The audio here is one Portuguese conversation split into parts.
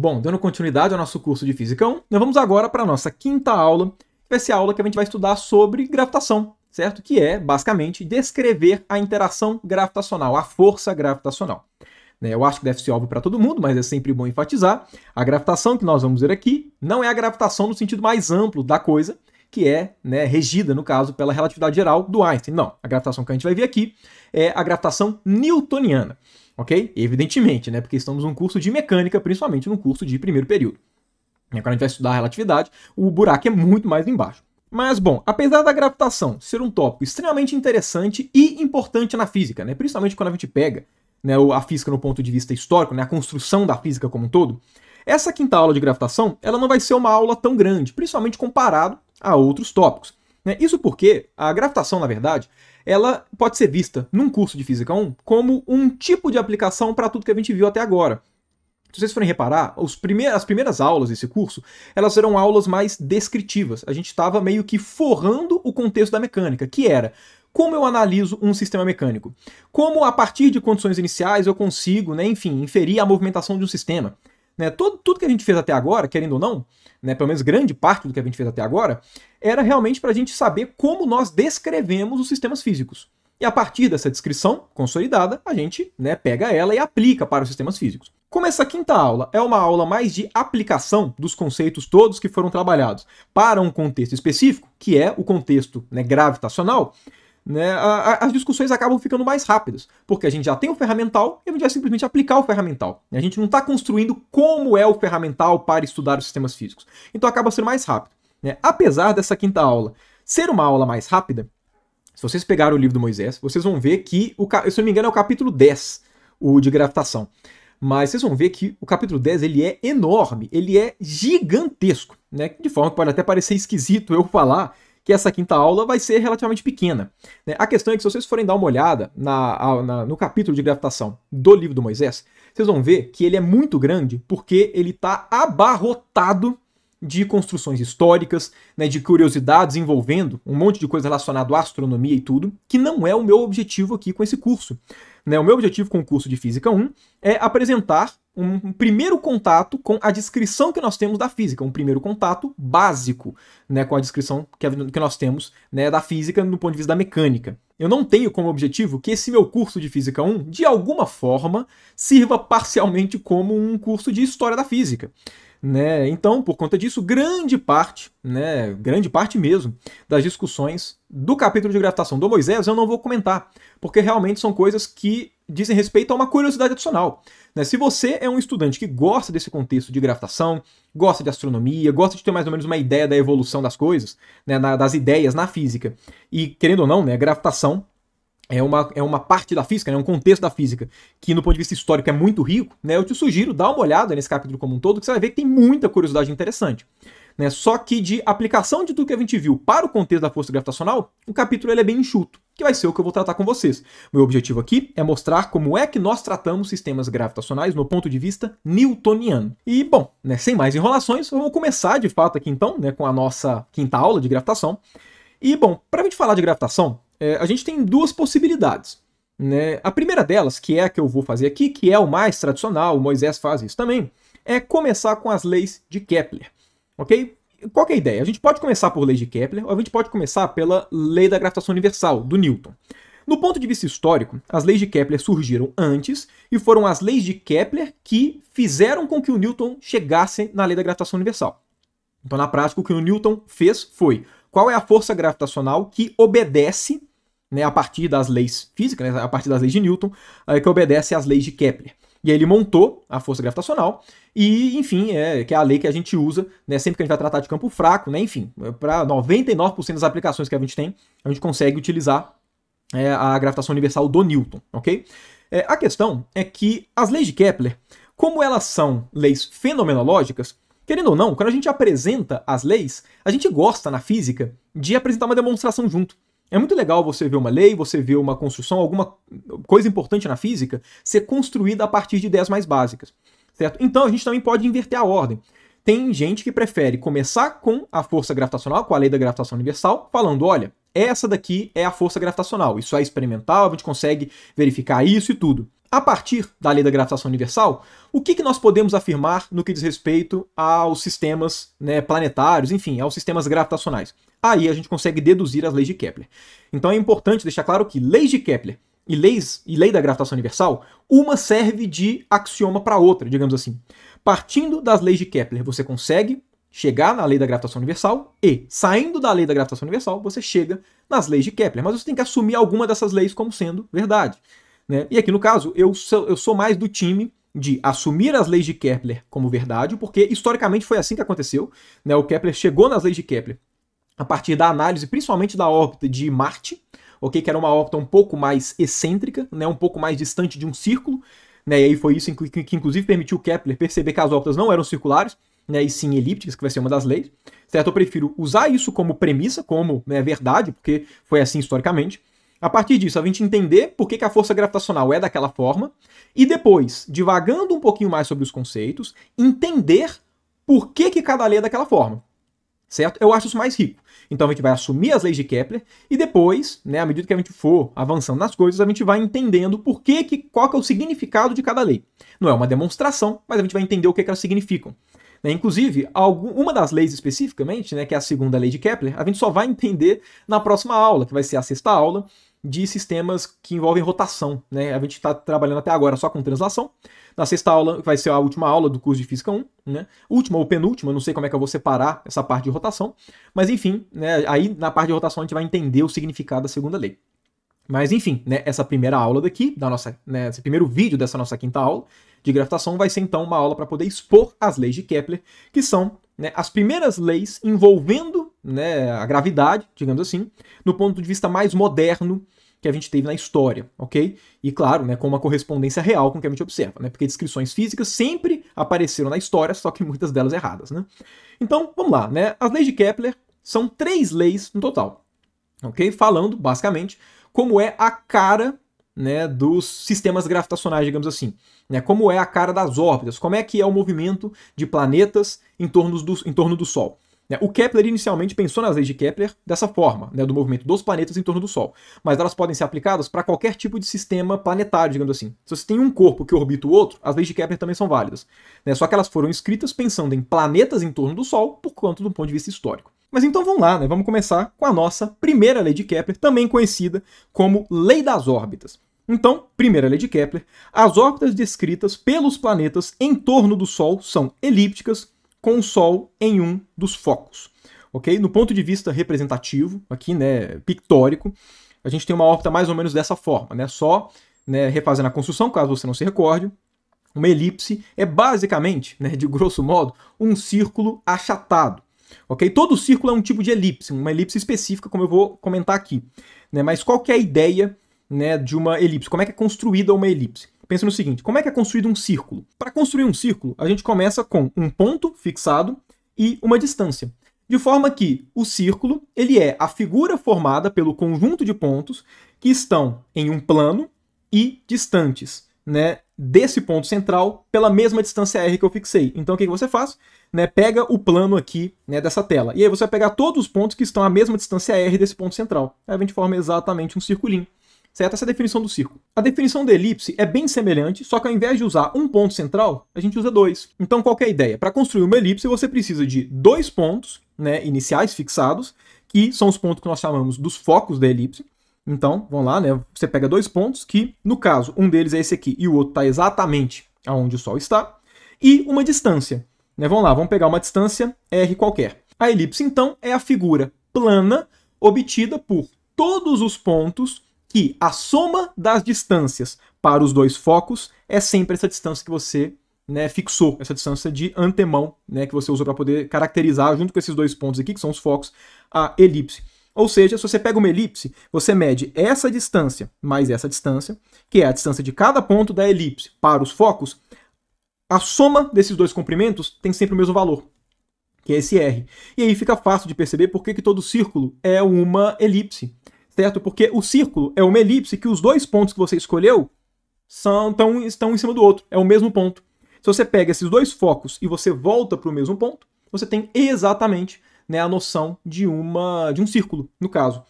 Bom, dando continuidade ao nosso curso de Física 1, nós vamos agora para a nossa quinta aula, que vai ser a aula que a gente vai estudar sobre gravitação, certo? Que é, basicamente, descrever a interação gravitacional, a força gravitacional. Eu acho que deve ser óbvio para todo mundo, mas é sempre bom enfatizar. A gravitação que nós vamos ver aqui não é a gravitação no sentido mais amplo da coisa, que é regida, no caso, pela relatividade geral do Einstein. Não, a gravitação que a gente vai ver aqui é a gravitação newtoniana. Ok? Evidentemente, porque estamos num curso de mecânica, principalmente num curso de primeiro período. Quando a gente vai estudar a relatividade, o buraco é muito mais embaixo. Mas, bom, apesar da gravitação ser um tópico extremamente interessante e importante na física, principalmente quando a gente pega a física no ponto de vista histórico, a construção da física como um todo, essa quinta aula de gravitação ela não vai ser uma aula tão grande, principalmente comparado a outros tópicos. Isso porque a gravitação, na verdade, ela pode ser vista num curso de Física 1 como um tipo de aplicação para tudo que a gente viu até agora. Se vocês forem reparar, as primeiras aulas desse curso, elas eram aulas mais descritivas. A gente estava meio que forrando o contexto da mecânica, que era como eu analiso um sistema mecânico, como a partir de condições iniciais eu consigo, inferir a movimentação de um sistema. Tudo que a gente fez até agora, querendo ou não, pelo menos grande parte do que a gente fez até agora, era realmente para a gente saber como nós descrevemos os sistemas físicos. E a partir dessa descrição consolidada, a gente pega ela e aplica para os sistemas físicos. Como essa quinta aula é uma aula mais de aplicação dos conceitos todos que foram trabalhados para um contexto específico, que é o contexto gravitacional, as discussões acabam ficando mais rápidas, porque a gente já tem o ferramental e a gente vai simplesmente aplicar o ferramental. A gente não está construindo como é o ferramental para estudar os sistemas físicos. Então acaba sendo mais rápido. Apesar dessa quinta aula ser uma aula mais rápida, se vocês pegarem o livro do Moisés, vocês vão ver que, se não me engano, é o capítulo 10, o de gravitação. Mas vocês vão ver que o capítulo 10 ele é enorme, ele é gigantesco. De forma que pode até parecer esquisito eu falar que essa quinta aula vai ser relativamente pequena. A questão é que se vocês forem dar uma olhada no capítulo de gravitação do livro do Moisés, vocês vão ver que ele é muito grande porque ele está abarrotado de construções históricas, de curiosidades envolvendo um monte de coisa relacionada à astronomia e tudo, que não é o meu objetivo aqui com esse curso. O meu objetivo com o curso de Física 1 é apresentar um primeiro contato com a descrição que nós temos da física, um primeiro contato básico com a descrição que nós temos da física no ponto de vista da mecânica. Eu não tenho como objetivo que esse meu curso de Física 1, de alguma forma, sirva parcialmente como um curso de História da Física. Então, por conta disso, grande parte mesmo, das discussões do capítulo de gravitação do Moisés eu não vou comentar, porque realmente são coisas que dizem respeito a uma curiosidade adicional. Se você é um estudante que gosta desse contexto de gravitação, gosta de astronomia, gosta de ter mais ou menos uma ideia da evolução das coisas, das ideias na física, e querendo ou não, gravitação é uma parte da física, um contexto da física que, no ponto de vista histórico, é muito rico, eu te sugiro dar uma olhada nesse capítulo como um todo, que você vai ver que tem muita curiosidade interessante. Só que de aplicação de tudo que a gente viu para o contexto da força gravitacional, o capítulo ele é bem enxuto, que vai ser o que eu vou tratar com vocês. Meu objetivo aqui é mostrar como é que nós tratamos sistemas gravitacionais no ponto de vista newtoniano. E, bom, sem mais enrolações, vamos começar de fato aqui então, com a nossa quinta aula de gravitação. E, bom, para a gente falar de gravitação, a gente tem duas possibilidades. A primeira delas, que é a que eu vou fazer aqui, que é o mais tradicional, o Moisés faz isso também, é começar com as leis de Kepler. Ok? Qual que é a ideia? A gente pode começar por leis de Kepler, ou a gente pode começar pela lei da gravitação universal, do Newton. No ponto de vista histórico, as leis de Kepler surgiram antes, e foram as leis de Kepler que fizeram com que o Newton chegasse na lei da gravitação universal. Então, na prática, o que o Newton fez foi: qual é a força gravitacional que obedece, a partir das leis físicas, a partir das leis de Newton, que obedece às leis de Kepler. E aí ele montou a força gravitacional e, enfim, que é a lei que a gente usa sempre que a gente vai tratar de campo fraco, enfim, para 99% das aplicações que a gente tem, a gente consegue utilizar a gravitação universal do Newton, ok? A questão é que as leis de Kepler, como elas são leis fenomenológicas, querendo ou não, quando a gente apresenta as leis, a gente gosta na física de apresentar uma demonstração junto. É muito legal você ver uma lei, você ver uma construção, alguma coisa importante na física ser construída a partir de ideias mais básicas, certo? Então a gente também pode inverter a ordem. Tem gente que prefere começar com a força gravitacional, com a lei da gravitação universal, falando, olha, essa daqui é a força gravitacional, isso é experimental, a gente consegue verificar isso e tudo. a partir da lei da gravitação universal, o que nós podemos afirmar no que diz respeito aos sistemas, né, planetários, enfim, aos sistemas gravitacionais? Aí a gente consegue deduzir as leis de Kepler. Então é importante deixar claro que leis de Kepler e lei da gravitação universal, uma serve de axioma para outra, digamos assim. Partindo das leis de Kepler, você consegue chegar na lei da gravitação universal e, saindo da lei da gravitação universal, você chega nas leis de Kepler. Mas você tem que assumir alguma dessas leis como sendo verdade, né? E aqui, no caso, eu sou mais do time de assumir as leis de Kepler como verdade, porque historicamente foi assim que aconteceu, né? O Kepler chegou nas leis de Kepler a partir da análise, principalmente da órbita de Marte, okay? Que era uma órbita um pouco mais excêntrica, né? Um pouco mais distante de um círculo, né? E aí foi isso que inclusive permitiu Kepler perceber que as órbitas não eram circulares, né? E sim elípticas, que vai ser uma das leis. Certo? Eu prefiro usar isso como premissa, como, né, verdade, porque foi assim historicamente. A partir disso, a gente entender por que a força gravitacional é daquela forma, e depois, divagando um pouquinho mais sobre os conceitos, entender por que cada lei é daquela forma. Certo? Eu acho isso mais rico. Então a gente vai assumir as leis de Kepler e depois, né, à medida que a gente for avançando nas coisas, a gente vai entendendo qual que é o significado de cada lei. Não é uma demonstração, mas a gente vai entender o que elas significam. Né? Inclusive, uma das leis especificamente, né, que é a segunda lei de Kepler, a gente só vai entender na próxima aula, que vai ser a sexta aula, de sistemas que envolvem rotação. Né? A gente está trabalhando até agora só com translação. Na sexta aula vai ser a última aula do curso de Física 1. Né? Última ou penúltima, não sei como é que eu vou separar essa parte de rotação. Mas enfim, né, aí na parte de rotação a gente vai entender o significado da segunda lei. Mas enfim, né, essa primeira aula daqui, né, esse primeiro vídeo dessa nossa quinta aula de gravitação vai ser então uma aula para poder expor as leis de Kepler, que são, né, as primeiras leis envolvendo, né, a gravidade, digamos assim, no ponto de vista mais moderno que a gente teve na história, ok? E claro, né, com uma correspondência real com o que a gente observa, né? Porque descrições físicas sempre apareceram na história, só que muitas delas erradas, né? Então, vamos lá, né? As leis de Kepler são 3 leis no total, ok? Falando, basicamente, como é a cara, né, dos sistemas gravitacionais, digamos assim. Né? Como é a cara das órbitas, como é que é o movimento de planetas em torno do Sol. O Kepler inicialmente pensou nas leis de Kepler dessa forma, né, do movimento dos planetas em torno do Sol. Mas elas podem ser aplicadas para qualquer tipo de sistema planetário, digamos assim. Se você tem um corpo que orbita o outro, as leis de Kepler também são válidas. Né? Só que elas foram escritas pensando em planetas em torno do Sol por conta do ponto de vista histórico. Mas então vamos lá, né? Vamos começar com a nossa primeira lei de Kepler, também conhecida como Lei das Órbitas. Então, primeira lei de Kepler, as órbitas descritas pelos planetas em torno do Sol são elípticas, com o Sol em um dos focos. Ok? No ponto de vista representativo, aqui, né, pictórico, a gente tem uma órbita mais ou menos dessa forma, né? Só, né, refazendo a construção, caso você não se recorde, uma elipse é basicamente, né, de grosso modo, um círculo achatado. Ok? Todo círculo é um tipo de elipse, uma elipse específica, como eu vou comentar aqui. Né? Mas qual que é a ideia, né, de uma elipse? Como é que é construída uma elipse? Pensa no seguinte, como é que é construído um círculo? Para construir um círculo, a gente começa com um ponto fixado e uma distância. De forma que o círculo ele é a figura formada pelo conjunto de pontos que estão em um plano e distantes, né, desse ponto central pela mesma distância r que eu fixei. Então o que você faz? Né, pega o plano aqui, né, dessa tela. E aí você vai pegar todos os pontos que estão à mesma distância r desse ponto central. Aí a gente forma exatamente um circulinho. Certo? Essa é a definição do círculo. A definição da elipse é bem semelhante, só que ao invés de usar um ponto central, a gente usa 2. Então qual que é a ideia? Para construir uma elipse você precisa de 2 pontos, né, iniciais fixados, que são os pontos que nós chamamos dos focos da elipse. Então, vamos lá, né? Você pega 2 pontos, que no caso, um deles é esse aqui e o outro está exatamente onde o Sol está, e uma distância. Né? Vamos lá, vamos pegar uma distância r qualquer. A elipse, então, é a figura plana obtida por todos os pontos que a soma das distâncias para os 2 focos é sempre essa distância que você, né, fixou, essa distância de antemão, né, que você usou para poder caracterizar, junto com esses 2 pontos aqui, que são os focos, a elipse. Ou seja, se você pega uma elipse, você mede essa distância mais essa distância, que é a distância de cada ponto da elipse para os focos, a soma desses 2 comprimentos tem sempre o mesmo valor, que é esse R. E aí fica fácil de perceber por que todo círculo é uma elipse. Certo? Porque o círculo é uma elipse que os 2 pontos que você escolheu estão em cima do outro. É o mesmo ponto. Se você pega esses 2 focos e você volta para o mesmo ponto, você tem exatamente, né, a noção de um círculo, no caso.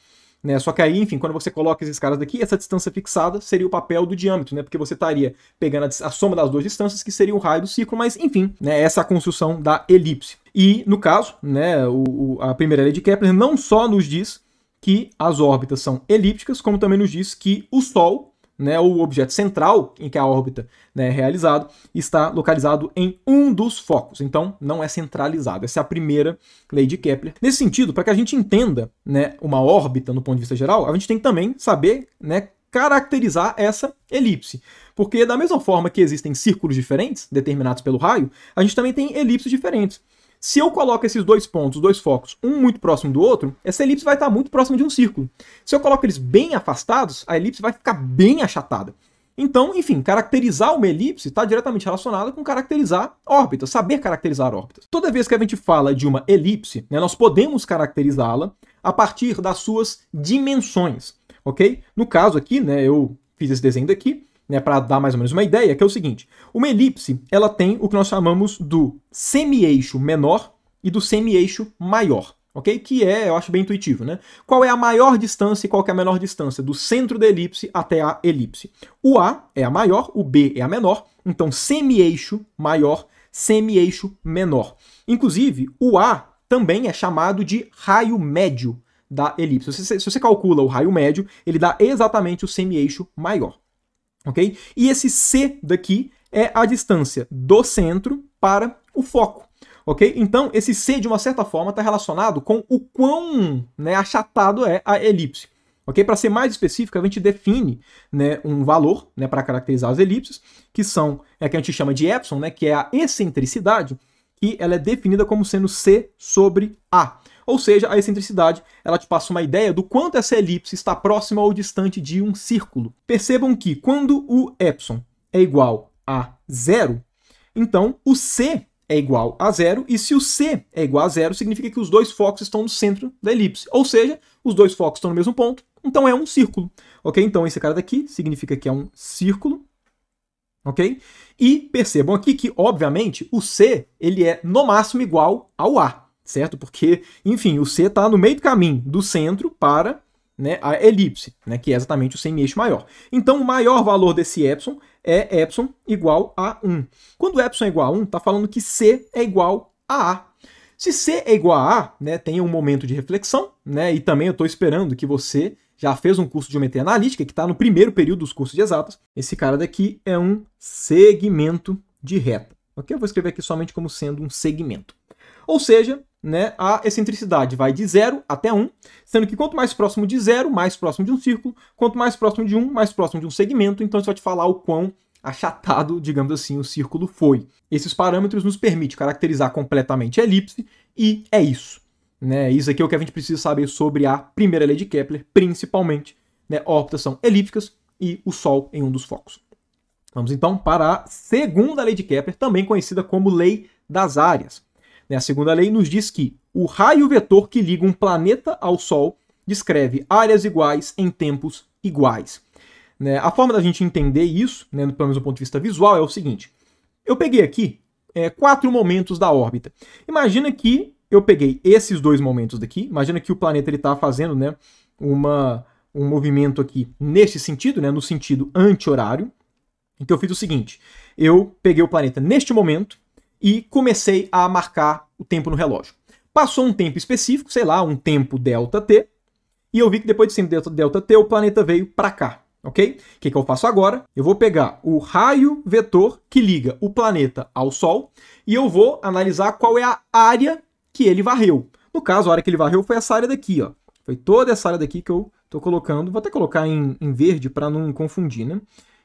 né? Só que aí, enfim, quando você coloca esses caras daqui, essa distância fixada seria o papel do diâmetro, né? Porque você estaria pegando a soma das duas distâncias, que seria o raio do círculo, mas enfim, né? Essa é a construção da elipse. E, no caso, né, a primeira lei de Kepler não só nos diz que as órbitas são elípticas, como também nos diz que o Sol, né, o objeto central em que a órbita, né, é realizado, está localizado em um dos focos. Então, não é centralizado. Essa é a primeira lei de Kepler. Nesse sentido, para que a gente entenda, né, uma órbita no ponto de vista geral, a gente tem que também saber, né, caracterizar essa elipse. Porque da mesma forma que existem círculos diferentes, determinados pelo raio, a gente também tem elipses diferentes. Se eu coloco esses dois pontos, dois focos, um muito próximo do outro, essa elipse vai estar muito próxima de um círculo. Se eu coloco eles bem afastados, a elipse vai ficar bem achatada. Então, enfim, caracterizar uma elipse está diretamente relacionado com caracterizar órbitas, saber caracterizar órbitas. Toda vez que a gente fala de uma elipse, né, nós podemos caracterizá-la a partir das suas dimensões, ok? No caso aqui, né, eu fiz esse desenho daqui, né, para dar mais ou menos uma ideia, que é o seguinte: uma elipse, ela tem o que nós chamamos do semi-eixo menor e do semi-eixo maior, ok? Que é, eu acho bem intuitivo, né? Qual é a maior distância e qual que é a menor distância do centro da elipse até a elipse? O A é a maior, o B é a menor, então semi-eixo maior, semi-eixo menor. Inclusive, o A também é chamado de raio médio da elipse. Se você calcula o raio médio, ele dá exatamente o semi-eixo maior. Ok? E esse C daqui é a distância do centro para o foco. Ok? Então, esse C, de uma certa forma, está relacionado com o quão, né, achatado é a elipse. Ok? Para ser mais específico, a gente define, né, um valor, né, para caracterizar as elipses, que são, que a gente chama de epsilon, né, que é a excentricidade, que ela é definida como sendo C sobre A. Ou seja, a excentricidade, ela te passa uma ideia do quanto essa elipse está próxima ou distante de um círculo. Percebam que quando o epsilon é igual a zero, então o C é igual a zero, e se o C é igual a zero, significa que os dois focos estão no centro da elipse. Ou seja, os dois focos estão no mesmo ponto, então é um círculo. Ok? Então esse cara daqui significa que é um círculo. Ok? E percebam aqui que, obviamente, o C ele é no máximo igual ao A. Certo? Porque, enfim, o C está no meio do caminho, do centro para, né, a elipse, né, que é exatamente o semi-eixo maior. Então, o maior valor desse epsilon é epsilon igual a 1. Quando epsilon é igual a 1, está falando que C é igual a A. Se C é igual a A, né, tenha um momento de reflexão, né, e também eu estou esperando que você já fez um curso de geometria analítica, que está no primeiro período dos cursos de exatas. Esse cara daqui é um segmento de reta. Ok? Eu vou escrever aqui somente como sendo um segmento. Ou seja, né, a excentricidade vai de 0 até 1, sendo que quanto mais próximo de 0, mais próximo de um círculo, quanto mais próximo de 1, mais próximo de um segmento, então isso vai te falar o quão achatado, digamos assim, o círculo foi. Esses parâmetros nos permitem caracterizar completamente a elipse, e é isso. Né? Isso aqui é o que a gente precisa saber sobre a primeira lei de Kepler, principalmente, né, órbitas são elípticas e o Sol em um dos focos. Vamos então para a segunda lei de Kepler, também conhecida como lei das áreas. A segunda lei nos diz que o raio vetor que liga um planeta ao Sol descreve áreas iguais em tempos iguais. A forma da gente entender isso, né, pelo menos do ponto de vista visual, é o seguinte. Eu peguei aqui 4 momentos da órbita. Imagina que eu peguei esses 2 momentos daqui. Imagina que o planeta está fazendo, né, um movimento aqui neste sentido, né, no sentido anti-horário. Então eu fiz o seguinte. Eu peguei o planeta neste momento e comecei a marcar o tempo no relógio. Passou um tempo específico, sei lá, um tempo ΔT, e eu vi que depois de tempo ΔT o planeta veio para cá, ok? O que eu faço agora? Eu vou pegar o raio vetor que liga o planeta ao Sol e eu vou analisar qual é a área que ele varreu. No caso, a área que ele varreu foi essa área daqui, ó. Foi toda essa área daqui que eu estou colocando. Vou até colocar em verde para não confundir, né?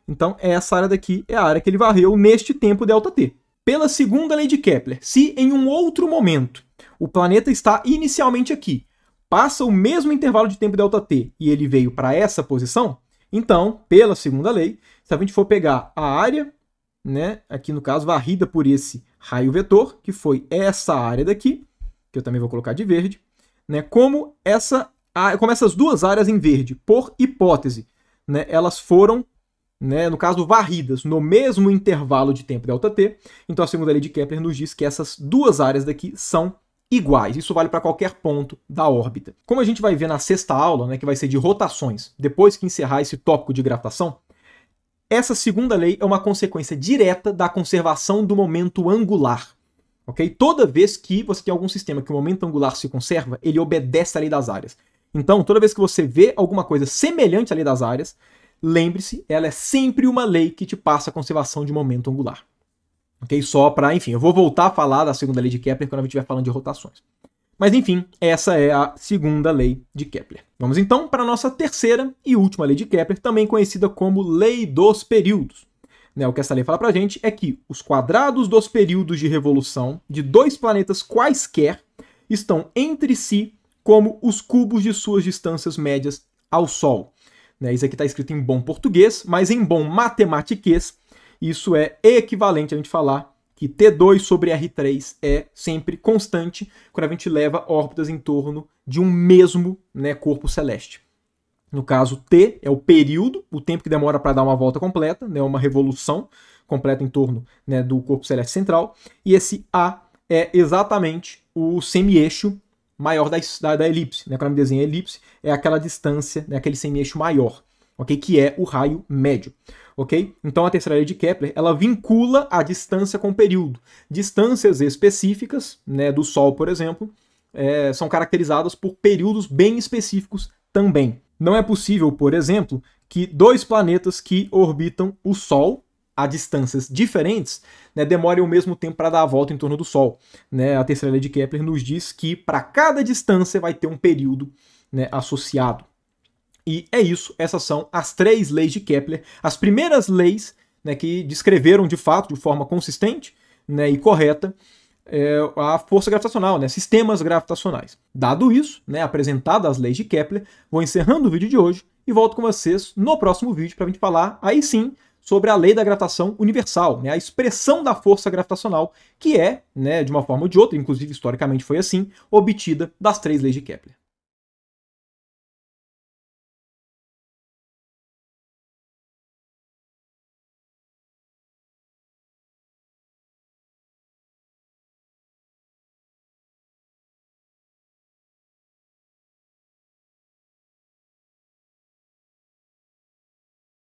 Então, essa área daqui é a área que ele varreu neste tempo ΔT. Pela segunda lei de Kepler, se em um outro momento o planeta está inicialmente aqui, passa o mesmo intervalo de tempo ΔT e ele veio para essa posição, então, pela segunda lei, se a gente for pegar a área, né, aqui no caso varrida por esse raio vetor, que foi essa área daqui, que eu também vou colocar de verde, né, como essas duas áreas em verde, por hipótese, né, elas foram, né, no caso, varridas no mesmo intervalo de tempo ΔT. Então a segunda lei de Kepler nos diz que essas duas áreas daqui são iguais. Isso vale para qualquer ponto da órbita. Como a gente vai ver na sexta aula, né, que vai ser de rotações, depois que encerrar esse tópico de gravitação, essa segunda lei é uma consequência direta da conservação do momento angular. Okay? Toda vez que você tem algum sistema que o momento angular se conserva, ele obedece à lei das áreas. Então, toda vez que você vê alguma coisa semelhante à lei das áreas, lembre-se, ela é sempre uma lei que te passa a conservação de momento angular. Ok? Só para, enfim, eu vou voltar a falar da segunda lei de Kepler quando a gente estiver falando de rotações. Mas, enfim, essa é a segunda lei de Kepler. Vamos então para a nossa terceira e última lei de Kepler, também conhecida como lei dos períodos. O que essa lei fala para a gente é que os quadrados dos períodos de revolução de dois planetas quaisquer estão entre si como os cubos de suas distâncias médias ao Sol. Isso aqui está escrito em bom português, mas em bom matematiquês, isso é equivalente a gente falar que T2 sobre R3 é sempre constante quando a gente leva órbitas em torno de um mesmo corpo celeste. No caso, T é o período, o tempo que demora para dar uma volta completa, uma revolução completa em torno do corpo celeste central, e esse A é exatamente o semi-eixo maior da elipse. Quando a gente desenha a elipse, é aquela distância, aquele semi-eixo maior, okay? Que é o raio médio. Okay? Então a terceira lei de Kepler ela vincula a distância com o período. Distâncias específicas do Sol, por exemplo, são caracterizadas por períodos bem específicos também. Não é possível, por exemplo, que dois planetas que orbitam o Sol a distâncias diferentes demorem o mesmo tempo para dar a volta em torno do Sol. A terceira lei de Kepler nos diz que para cada distância vai ter um período associado. E é isso, essas são as três leis de Kepler, as primeiras leis que descreveram de fato, de forma consistente e correta, a força gravitacional, sistemas gravitacionais. Dado isso, apresentadas as leis de Kepler, vou encerrando o vídeo de hoje e volto com vocês no próximo vídeo para a gente falar, aí sim, sobre a lei da gravitação universal, a expressão da força gravitacional, que é, de uma forma ou de outra, inclusive historicamente foi assim, obtida das três leis de Kepler.